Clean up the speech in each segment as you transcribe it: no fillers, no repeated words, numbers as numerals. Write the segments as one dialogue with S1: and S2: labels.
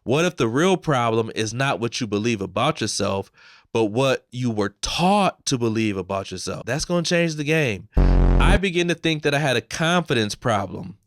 S1: What if the real problem is not what you believe about yourself, but what you were taught to believe about yourself? That's going to change the game. I began to think that I had a confidence problem,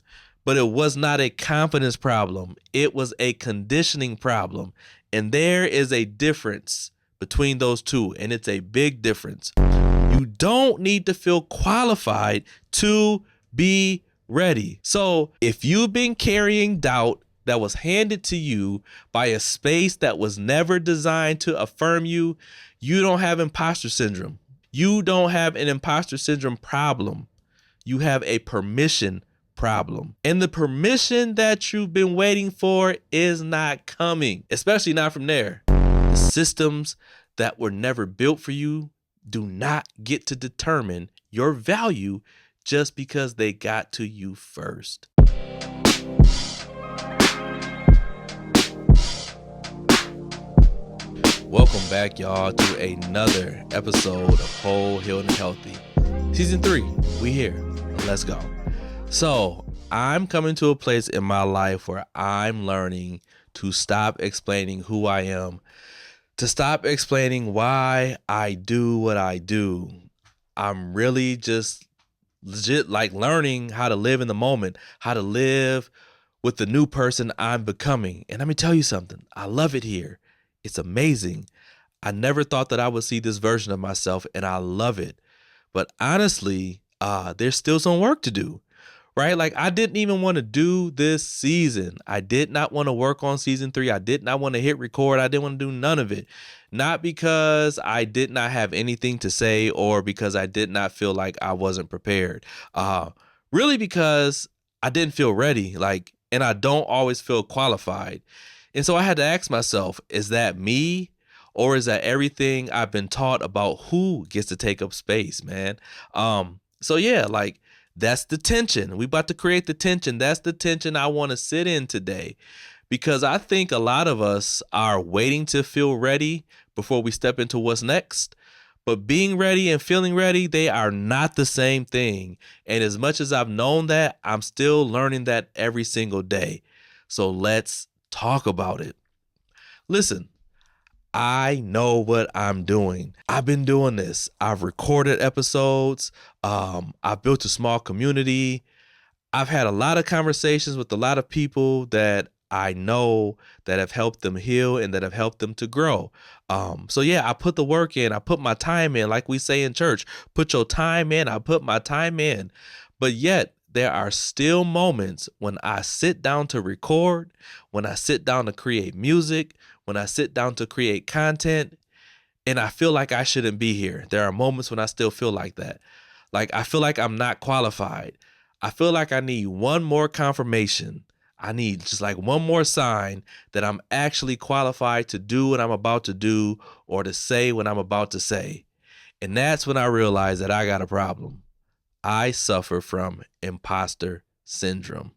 S1: but it was not a confidence problem. It was a conditioning problem. And there is a difference between those two, and it's a big difference. You don't need to feel qualified to be ready. So if you've been carrying doubt that was handed to you by a space that was never designed to affirm you, you don't have imposter syndrome. You don't have an imposter syndrome problem. You have a permission problem. And the permission that you've been waiting for is not coming, especially not from there. The systems that were never built for you do not get to determine your value just because they got to you first. Welcome back, y'all, to another episode of Whole, Healed, and Healthy. Season 3, we here. Let's go. So I'm coming to a place in my life where I'm learning to stop explaining who I am, to stop explaining why I do what I do. I'm really just legit like learning how to live in the moment, how to live with the new person I'm becoming. And let me tell you something. I love it here. It's amazing. I never thought that I would see this version of myself, and I love it. But honestly, there's still some work to do, right? Like, I didn't even want to do this season. I did not want to work on season 3. I did not want to hit record. I didn't want to do none of it. Not because I did not have anything to say or because I did not feel like I wasn't prepared. Really because I didn't feel ready, and I don't always feel qualified. And so I had to ask myself, is that me? Or is that everything I've been taught about who gets to take up space, man? So yeah, that's the tension. We about to create the tension. That's the tension I want to sit in today, because I think a lot of us are waiting to feel ready before we step into what's next. But being ready and feeling ready, they are not the same thing. And as much as I've known that, I'm still learning that every single day. So let's talk about it. Listen, I know what I'm doing. I've been doing this. I've recorded episodes. I've built a small community. I've had a lot of conversations with a lot of people that I know that have helped them heal and that have helped them to grow. So yeah, I put the work in. I put my time in, like we say in church. Put your time in. I put my time in. But yet, there are still moments when I sit down to record, when I sit down to create music, when I sit down to create content, and I feel like I shouldn't be here. There are moments when I still feel like that. Like, I feel like I'm not qualified. I feel like I need one more confirmation. I need just like one more sign that I'm actually qualified to do what I'm about to do or to say what I'm about to say. And that's when I realized that I got a problem. I suffer from imposter syndrome.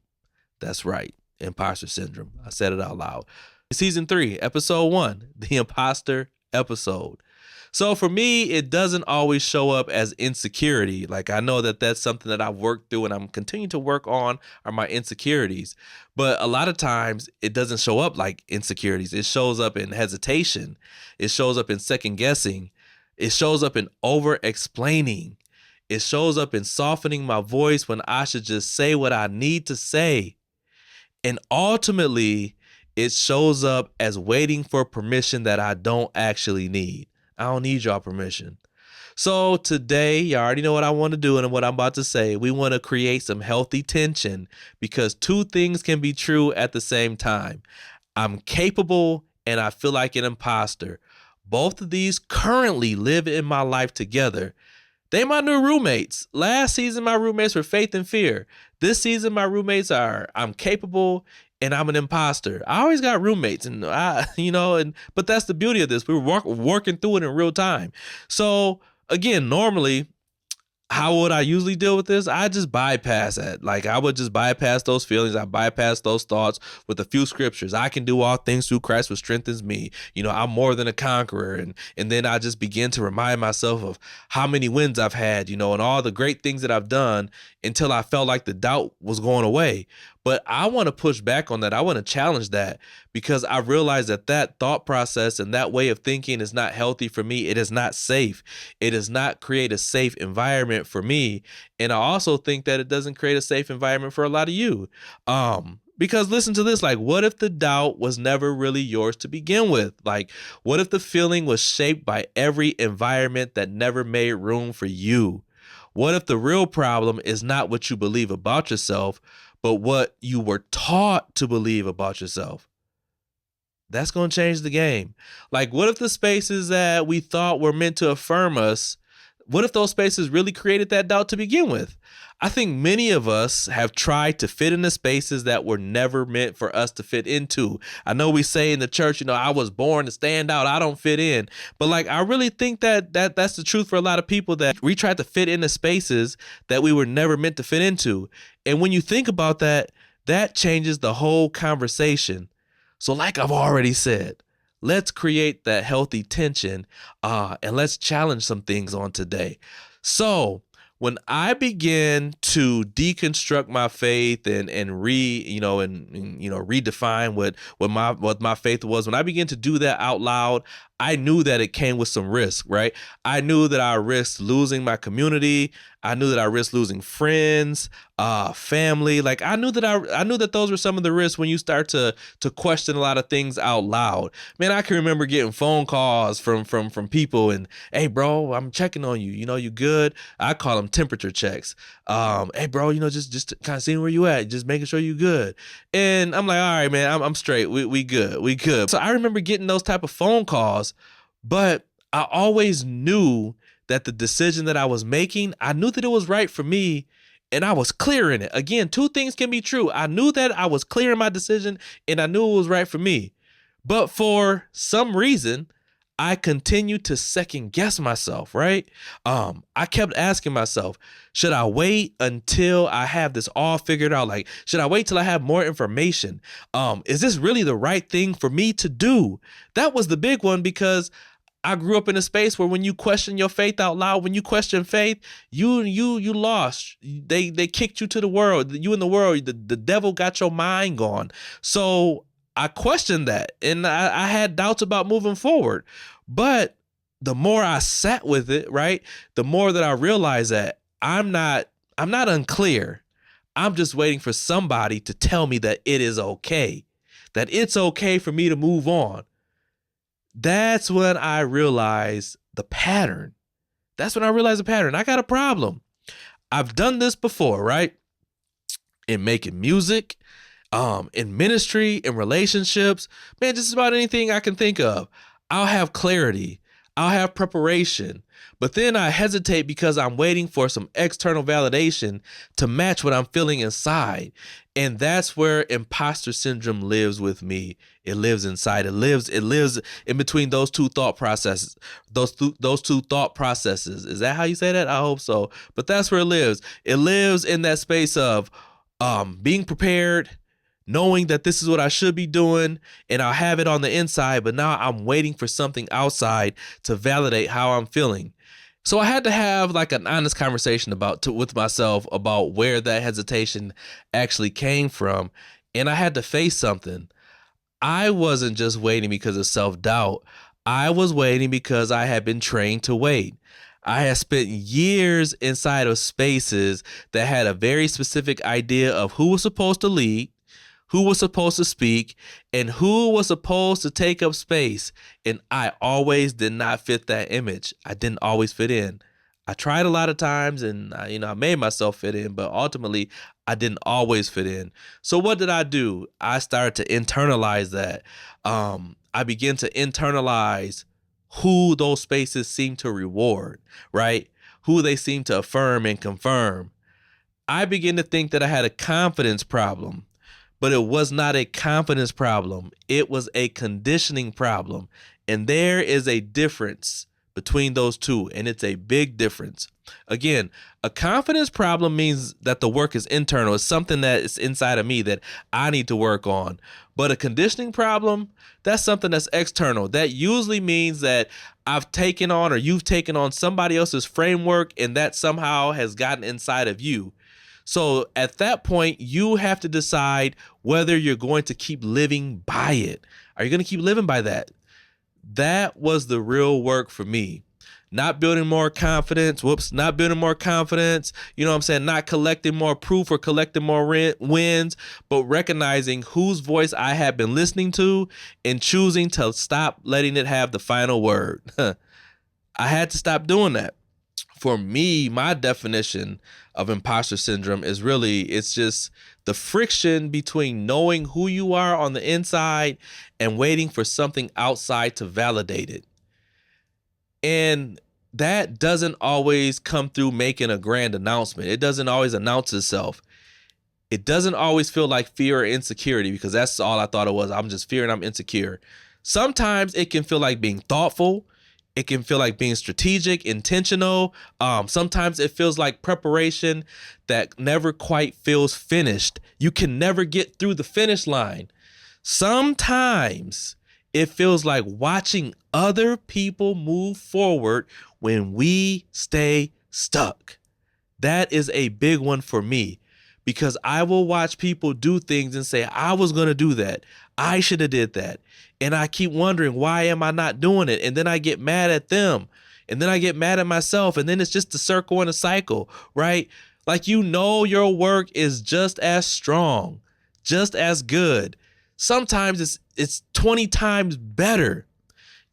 S1: That's right, imposter syndrome. I said it out loud. Season 3, episode 1, the imposter episode. So for me, it doesn't always show up as insecurity. Like, I know that that's something that I've worked through and I'm continuing to work on are my insecurities. But a lot of times it doesn't show up like insecurities. It shows up in hesitation. It shows up in second guessing. It shows up in over explaining. It shows up in softening my voice when I should just say what I need to say. And ultimately, it shows up as waiting for permission that I don't actually need. I don't need y'all permission. So today, you already know what I want to do and what I'm about to say. We want to create some healthy tension because two things can be true at the same time. I'm capable and I feel like an imposter. Both of these currently live in my life together. They my new roommates. Last season, my roommates were faith and fear. This season, my roommates are I'm capable and I'm an imposter. I always got roommates, and but that's the beauty of this. We're working through it in real time. So again, normally, how would I usually deal with this? I just bypass it. Like, I would just bypass those feelings. I bypass those thoughts with a few scriptures. I can do all things through Christ who strengthens me. I'm more than a conqueror. And then I just begin to remind myself of how many wins I've had, and all the great things that I've done until I felt like the doubt was going away. But I want to push back on that. I want to challenge that because I realize that that thought process and that way of thinking is not healthy for me. It is not safe. It does not create a safe environment for me. And I also think that it doesn't create a safe environment for a lot of you. Because listen to this, like, what if the doubt was never really yours to begin with? Like, what if the feeling was shaped by every environment that never made room for you? What if the real problem is not what you believe about yourself, but what you were taught to believe about yourself? That's going to change the game. Like, what if the spaces that we thought were meant to affirm us, what if those spaces really created that doubt to begin with? I think many of us have tried to fit into spaces that were never meant for us to fit into. I know we say in the church, I was born to stand out. I don't fit in. But like, I really think that that's the truth for a lot of people, that we tried to fit into spaces that we were never meant to fit into. And when you think about that, that changes the whole conversation. So like I've already said, let's create that healthy tension and let's challenge some things on today. So when I begin to deconstruct my faith and redefine what my faith was, when I begin to do that out loud, I knew that it came with some risk, right? I knew that I risked losing my community. I knew that I risked losing friends, family. Like I knew that those were some of the risks when you start to question a lot of things out loud. Man, I can remember getting phone calls from people and, hey bro, I'm checking on you. You good? I call them temperature checks. Hey bro, just kind of seeing where you at, just making sure you good. And I'm like, all right, man, I'm straight. We good. So I remember getting those type of phone calls, but I always knew that the decision that I was making, I knew that it was right for me and I was clear in it. Again, two things can be true. I knew that I was clear in my decision and I knew it was right for me. But for some reason, I continued to second guess myself, right? I kept asking myself, should I wait until I have this all figured out? Like, should I wait till I have more information? Is this really the right thing for me to do? That was the big one, because I grew up in a space where when you question your faith out loud, when you question faith, you lost. They kicked you to the world. You in the world, the devil got your mind gone. So I questioned that, and I had doubts about moving forward. But the more I sat with it, right, the more that I realized that I'm not unclear. I'm just waiting for somebody to tell me that it is okay, that it's okay for me to move on. That's when I realized the pattern. I got a problem. I've done this before, right? In making music, in ministry, in relationships, man, just about anything I can think of. I'll have clarity. I'll have preparation. But then I hesitate because I'm waiting for some external validation to match what I'm feeling inside. And that's where imposter syndrome lives with me. It lives inside. It lives in between those two thought processes. Those two thought processes. Is that how you say that? I hope so. But that's where it lives. It lives in that space of being prepared, knowing that this is what I should be doing, and I'll have it on the inside, but now I'm waiting for something outside to validate how I'm feeling. So I had to have like an honest conversation with myself about where that hesitation actually came from, and I had to face something. I wasn't just waiting because of self-doubt. I was waiting because I had been trained to wait. I had spent years inside of spaces that had a very specific idea of who was supposed to lead, who was supposed to speak, and who was supposed to take up space. And I always did not fit that image. I didn't always fit in. I tried a lot of times and I made myself fit in, but ultimately I didn't always fit in. So what did I do? I started to internalize that. I began to internalize who those spaces seem to reward, right? Who they seem to affirm and confirm. I began to think that I had a confidence problem. But it was not a confidence problem. It was a conditioning problem. And there is a difference between those two, and it's a big difference. Again, a confidence problem means that the work is internal. It's something that is inside of me that I need to work on. But a conditioning problem, that's something that's external. That usually means that I've taken on, or you've taken on, somebody else's framework, and that somehow has gotten inside of you. So at that point, you have to decide whether you're going to keep living by it. Are you going to keep living by that? That was the real work for me. Not building more confidence. Not building more confidence. You know what I'm saying? Not collecting more proof or collecting more wins, but recognizing whose voice I had been listening to and choosing to stop letting it have the final word. I had to stop doing that. For me, my definition of imposter syndrome is really, it's just the friction between knowing who you are on the inside and waiting for something outside to validate it. And that doesn't always come through making a grand announcement. It doesn't always announce itself. It doesn't always feel like fear or insecurity, because that's all I thought it was. I'm just fearing I'm insecure. Sometimes it can feel like being thoughtful. It can feel like being strategic, intentional. Sometimes it feels like preparation that never quite feels finished. You can never get through the finish line. Sometimes it feels like watching other people move forward when we stay stuck. That is a big one for me, because I will watch people do things and say, I was going to do that. I should have did that. And I keep wondering, why am I not doing it? And then I get mad at them. And then I get mad at myself. And then it's just a circle and a cycle, right? Like, your work is just as strong, just as good. Sometimes it's 20 times better.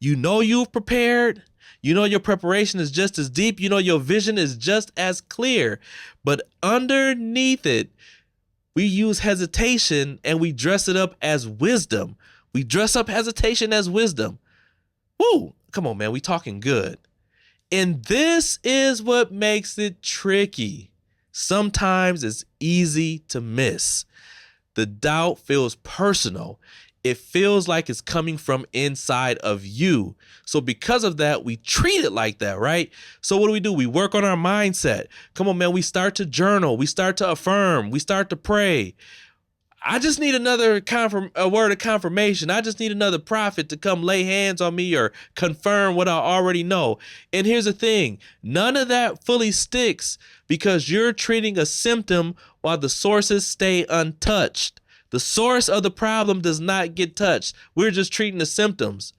S1: You've prepared. Your preparation is just as deep. Your vision is just as clear. But underneath it, we use hesitation and we dress it up as wisdom. We dress up hesitation as wisdom. Woo! Come on, man. We talking good. And this is what makes it tricky. Sometimes it's easy to miss. The doubt feels personal. It feels like it's coming from inside of you. So because of that, we treat it like that, right? So what do? We work on our mindset. Come on, man. We start to journal. We start to affirm. We start to pray. I just need another word of confirmation. I just need another prophet to come lay hands on me or confirm what I already know. And here's the thing. None of that fully sticks, because you're treating a symptom while the sources stay untouched. The source of the problem does not get touched. We're just treating the symptoms.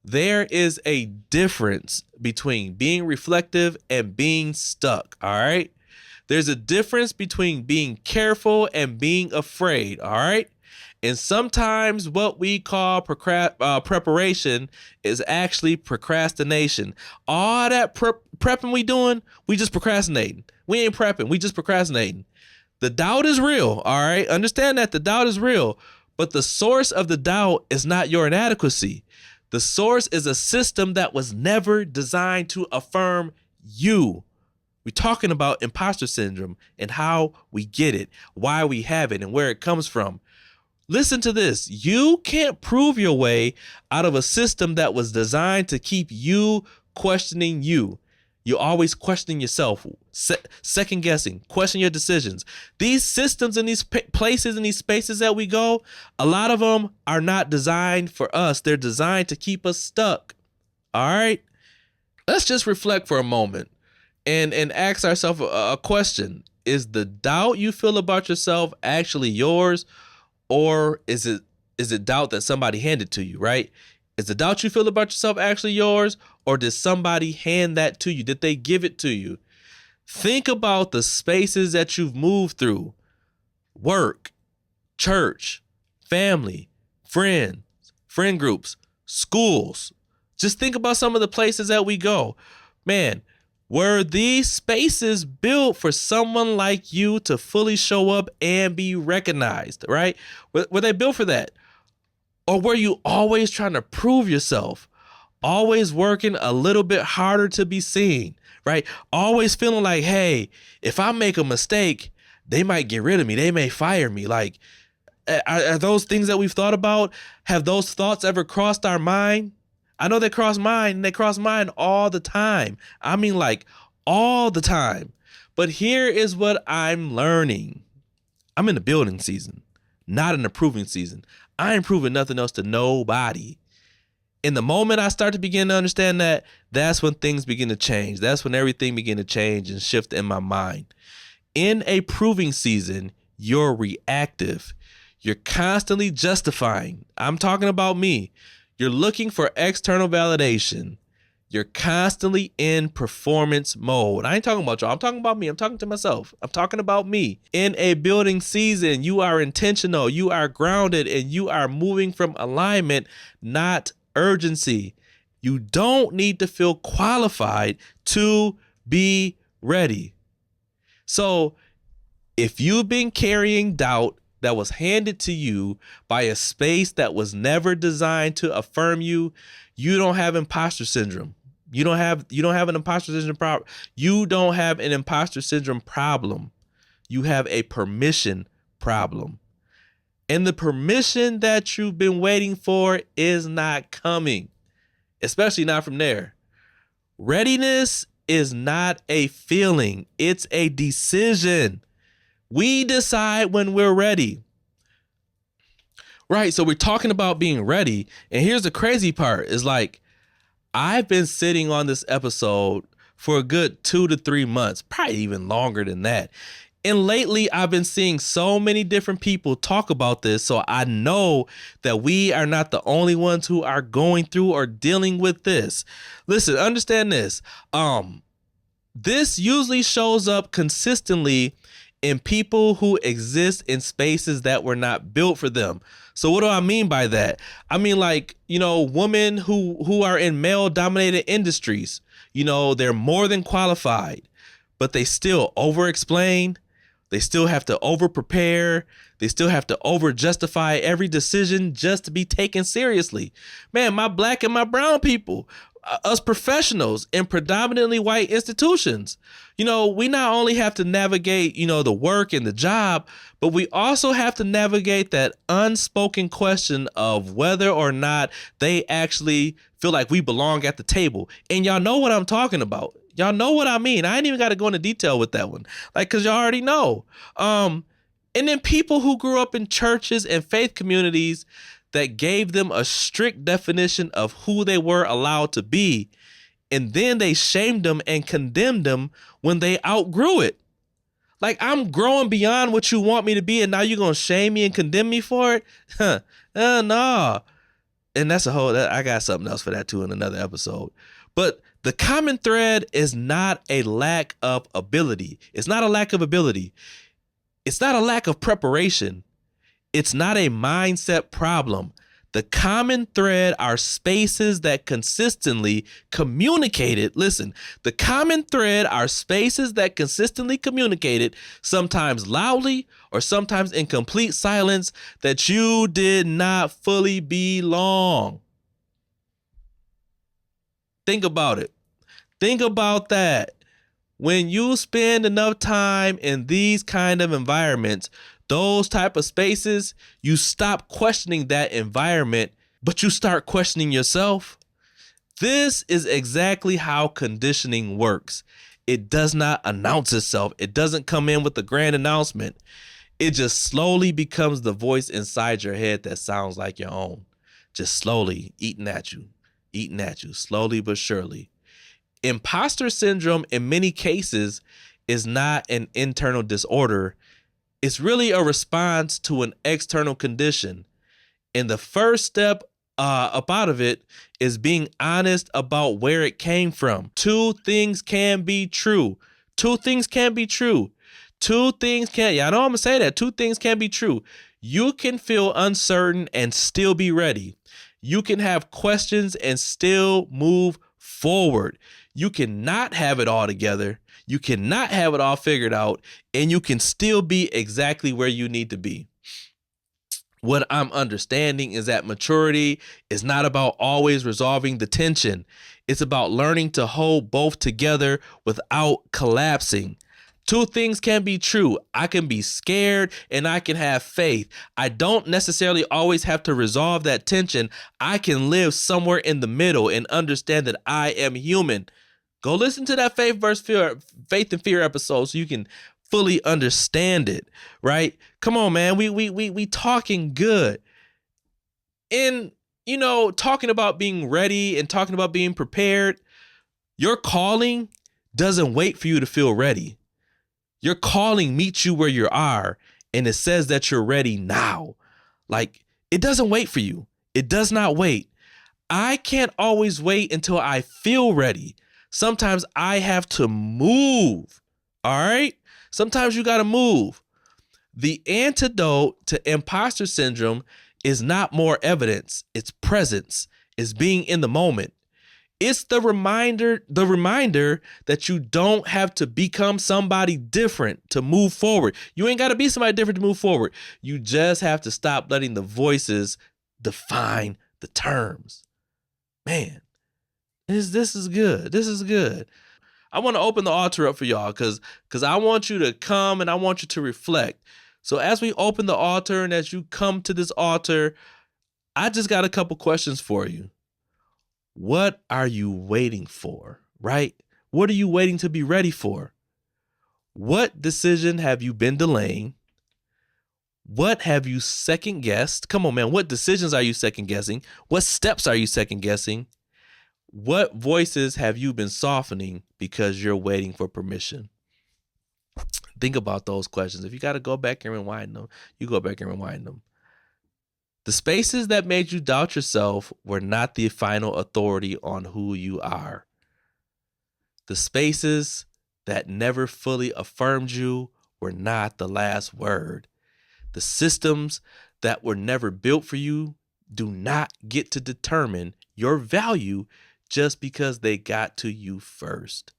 S1: There is a difference between being reflective and being stuck, all right? There's a difference between being careful and being afraid, all right? And sometimes what we call preparation is actually procrastination. All that prepping we doing, we just procrastinating. We ain't prepping, we just procrastinating. The doubt is real, all right? Understand that the doubt is real, but the source of the doubt is not your inadequacy. The source is a system that was never designed to affirm you. We're talking about imposter syndrome and how we get it, why we have it, and where it comes from. Listen to this. You can't prove your way out of a system that was designed to keep you questioning you. You're always questioning yourself, second guessing, question your decisions. These systems and these places and these spaces that we go, a lot of them are not designed for us. They're designed to keep us stuck. All right? Let's just reflect for a moment and ask ourselves a question. Is the doubt you feel about yourself actually yours, or is it doubt that somebody handed to you, right? Is the doubt you feel about yourself actually yours, or did somebody hand that to you? Did they give it to you? Think about the spaces that you've moved through: work, church, family, friends, friend groups, schools. Just think about some of the places that we go. Man, were these spaces built for someone like you to fully show up and be recognized, right? Were they built for that? Or were you always trying to prove yourself? Always working a little bit harder to be seen, right? Always feeling like, hey, if I make a mistake, they might get rid of me. They may fire me. Like, are those things that we've thought about? Have those thoughts ever crossed our mind? I know they cross mine, and they cross mine all the time. I mean, like, all the time. But here is what I'm learning. I'm in the building season, not in the proving season. I ain't proving nothing else to nobody. In the moment I start to begin to understand that, that's when things begin to change. That's when everything begin to change and shift in my mind. In a proving season, you're reactive. You're constantly justifying. I'm talking about me. You're looking for external validation. You're constantly in performance mode. I ain't talking about y'all. I'm talking about me. I'm talking to myself. I'm talking about me. In a building season, you are intentional, you are grounded, and you are moving from alignment, not urgency. You don't need to feel qualified to be ready. So if you've been carrying doubt that was handed to you by a space that was never designed to affirm you, you don't have imposter syndrome. You don't have an imposter syndrome problem. You don't have an imposter syndrome problem. You have a permission problem. And the permission that you've been waiting for is not coming, especially not from there. Readiness is not a feeling. It's a decision. We decide when we're ready. Right, so we're talking about being ready. And here's the crazy part is like, I've been sitting on this episode for a good 2 to 3 months, probably even longer than that. And lately, I've been seeing so many different people talk about this. So I know that we are not the only ones who are going through or dealing with this. Listen, understand this. This usually shows up consistently in people who exist in spaces that were not built for them. So what do I mean by that? I mean, like, women who are in male dominated industries, they're more than qualified, but they still over explain. They still have to over prepare. They still have to over justify every decision just to be taken seriously. Man, my black and my brown people, us professionals in predominantly white institutions, we not only have to navigate, the work and the job, but we also have to navigate that unspoken question of whether or not they actually feel like we belong at the table. And y'all know what I'm talking about. Y'all know what I mean. I ain't even got to go into detail with that one, cause y'all already know. And then people who grew up in churches and faith communities that gave them a strict definition of who they were allowed to be. And then they shamed them and condemned them when they outgrew it. Like, I'm growing beyond what you want me to be, and now you're going to shame me and condemn me for it? No. And that's I got something else for that too in another episode. But the common thread is not a lack of ability. It's not a lack of ability. It's not a lack of preparation. It's not a mindset problem. The common thread are spaces that consistently communicated. Listen, the common thread are spaces that consistently communicated, sometimes loudly or sometimes in complete silence, that you did not fully belong. Think about it. Think about that. When you spend enough time in these kind of environments, those type of spaces, you stop questioning that environment, but you start questioning yourself. This is exactly how conditioning works. It does not announce itself. It doesn't come in with a grand announcement. It just slowly becomes the voice inside your head that sounds like your own. Just slowly eating at you, slowly but surely. Imposter syndrome in many cases is not an internal disorder. It's really a response to an external condition. And the first step up out of it is being honest about where it came from. Two things can be true. Yeah, I know I'm gonna say that. Two things can be true. You can feel uncertain and still be ready. You can have questions and still move forward. You cannot have it all together. You cannot have it all figured out, and you can still be exactly where you need to be. What I'm understanding is that maturity is not about always resolving the tension. It's about learning to hold both together without collapsing. Two things can be true. I can be scared and I can have faith. I don't necessarily always have to resolve that tension. I can live somewhere in the middle and understand that I am human. Go listen to that faith and fear episode so you can fully understand it, right? Come on, man. We talking good. And, talking about being ready and talking about being prepared, your calling doesn't wait for you to feel ready. Your calling meets you where you are, and it says that you're ready now. Like, it doesn't wait for you. It does not wait. I can't always wait until I feel ready. Sometimes I have to move. All right? Sometimes you got to move. The antidote to imposter syndrome is not more evidence, it's presence, it's being in the moment. It's the reminder that you don't have to become somebody different to move forward. You ain't got to be somebody different to move forward. You just have to stop letting the voices define the terms. Man, this is good. This is good. I want to open the altar up for y'all because I want you to come and I want you to reflect. So as we open the altar and as you come to this altar, I just got a couple questions for you. What are you waiting for, right? What are you waiting to be ready for? What decision have you been delaying? What have you second guessed? Come on, man. What decisions are you second guessing? What steps are you second guessing? What voices have you been softening because you're waiting for permission? Think about those questions. If you got to go back and rewind them, you go back and rewind them. The spaces that made you doubt yourself were not the final authority on who you are. The spaces that never fully affirmed you were not the last word. The systems that were never built for you do not get to determine your value just because they got to you first.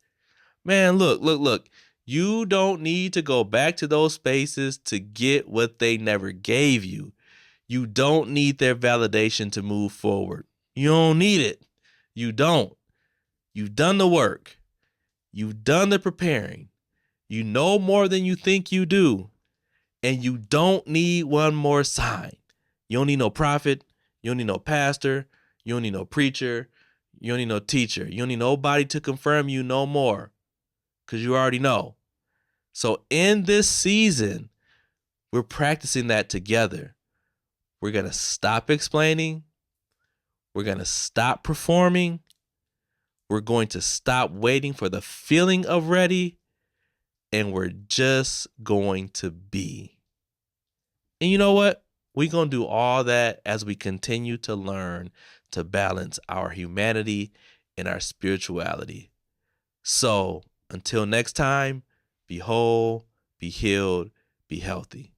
S1: Man, look. You don't need to go back to those spaces to get what they never gave you. You don't need their validation to move forward. You don't need it. You don't. You've done the work. You've done the preparing. You know more than you think you do. And you don't need one more sign. You don't need no prophet. You don't need no pastor. You don't need no preacher. You don't need no teacher. You don't need nobody to confirm you no more. Because you already know. So in this season, we're practicing that together. We're going to stop explaining. We're going to stop performing. We're going to stop waiting for the feeling of ready. And we're just going to be. And you know what? We're going to do all that as we continue to learn to balance our humanity and our spirituality. So until next time, be whole, be healed, be healthy.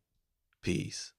S1: Peace.